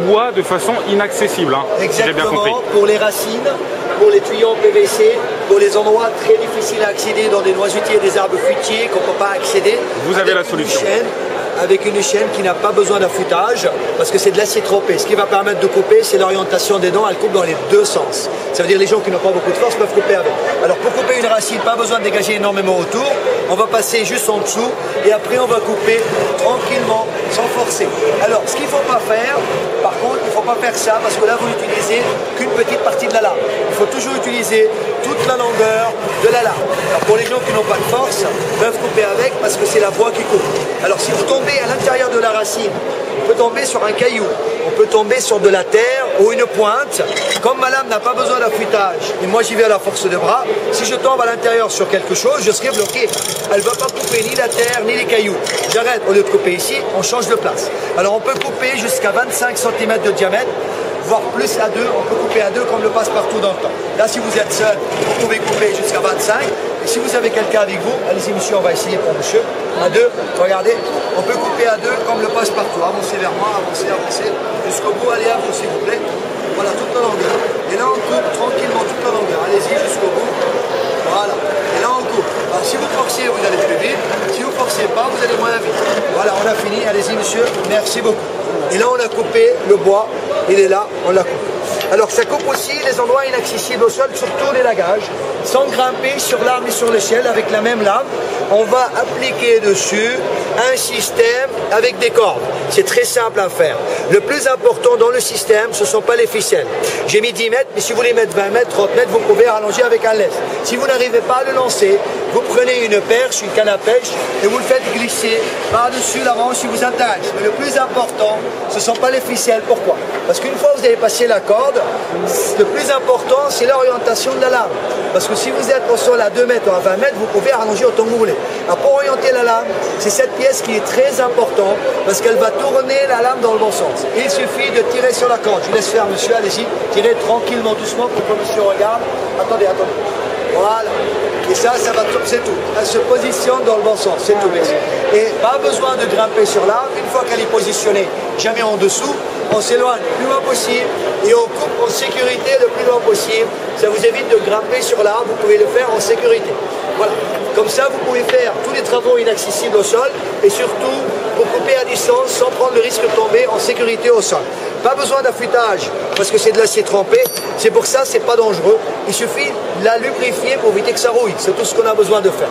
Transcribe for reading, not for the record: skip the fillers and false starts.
bois de façon inaccessible, hein, si j'ai bien compris. Pour les racines, pour les tuyaux en PVC, pour les endroits très difficiles à accéder dans des noisetiers et des arbres fruitiers qu'on ne peut pas accéder. Vous avez la solution. Avec une chaîne qui n'a pas besoin d'affûtage parce que c'est de l'acier trempé. Ce qui va permettre de couper, c'est l'orientation des dents, elle coupe dans les deux sens. Ça veut dire que les gens qui n'ont pas beaucoup de force peuvent couper avec. Alors pour couper une racine, pas besoin de dégager énormément autour, on va passer juste en dessous et après on va couper tranquillement, sans forcer. Alors ce qu'il ne faut pas faire, par contre, il ne faut pas faire ça parce que là vous n'utilisez qu'une petite partie de la lame. Il faut toujours utiliser toute la longueur de la lame. Alors pour les gens qui n'ont pas de force, peuvent couper avec parce que c'est la voie qui coupe. Alors si vous tombez à l'intérieur de la racine, on peut tomber sur un caillou, on peut tomber sur de la terre ou une pointe. Comme ma lame n'a pas besoin d'affûtage et moi j'y vais à la force de bras, si je tombe à l'intérieur sur quelque chose, je serai bloqué. Elle ne va pas couper ni la terre ni les cailloux. J'arrête, au lieu de couper ici, on change de place. Alors on peut couper jusqu'à 25 cm de diamètre, voire plus à deux, on peut couper à deux comme le passe-partout dans le temps. Là si vous êtes seul, vous pouvez couper jusqu'à 25. Et si vous avez quelqu'un avec vous, allez-y monsieur, on va essayer pour monsieur. À deux, regardez, on peut couper à deux comme le passe-partout. Avancez vers moi, avancez, avancez. Jusqu'au bout, allez à vous s'il vous plaît. Voilà, toute la longueur. Et là on coupe tranquillement toute la longueur. Allez-y jusqu'au bout. Voilà. Et là on coupe. Alors si vous forcez, vous allez plus vite. Si vous ne forcez pas, vous allez moins vite. Voilà, on a fini. Allez-y monsieur, merci beaucoup. Et là on a coupé le bois. Il est là, on l'a coupé. Alors ça coupe aussi les endroits inaccessibles au sol, surtout les lagages, sans grimper sur l'arme et sur l'échelle avec la même lame. On va appliquer dessus un système avec des cordes. C'est très simple à faire. Le plus important dans le système, ce ne sont pas les ficelles. J'ai mis 10 mètres, mais si vous voulez mettre 20 mètres, 30 mètres, vous pouvez rallonger avec un laisse. Si vous n'arrivez pas à le lancer, vous prenez une perche, une canne à pêche, et vous le faites glisser par-dessus la manche si vous intéresse. Mais le plus important, ce ne sont pas les ficelles. Pourquoi? Parce qu'une fois que vous avez passé la corde, le plus important, c'est l'orientation de la lame. Parce que si vous êtes au sol à 2 mètres ou à 20 mètres, vous pouvez rallonger autant que vous voulez. Alors pour orienter la lame, c'est cette pièce qui est très importante parce qu'elle va tourner la lame dans le bon sens. Il suffit de tirer sur la corde. Je vous laisse faire, monsieur, allez-y. Tirez tranquillement, doucement pour que monsieur regarde. Attendez, attendez. Voilà. Et ça va tout, c'est tout. Elle se positionne dans le bon sens, c'est tout. Et pas besoin de grimper sur l'arbre. Une fois qu'elle est positionnée, jamais en dessous, on s'éloigne le plus loin possible et on coupe en sécurité le plus loin possible. Ça vous évite de grimper sur l'arbre, vous pouvez le faire en sécurité. Voilà. Comme ça, vous pouvez faire tous les travaux inaccessibles au sol et surtout, vous couper à distance sans prendre le risque de tomber en sécurité au sol. Pas besoin d'affûtage parce que c'est de l'acier trempé. C'est pour ça, c'est pas dangereux. Il suffit de la lubrifier pour éviter que ça rouille. C'est tout ce qu'on a besoin de faire.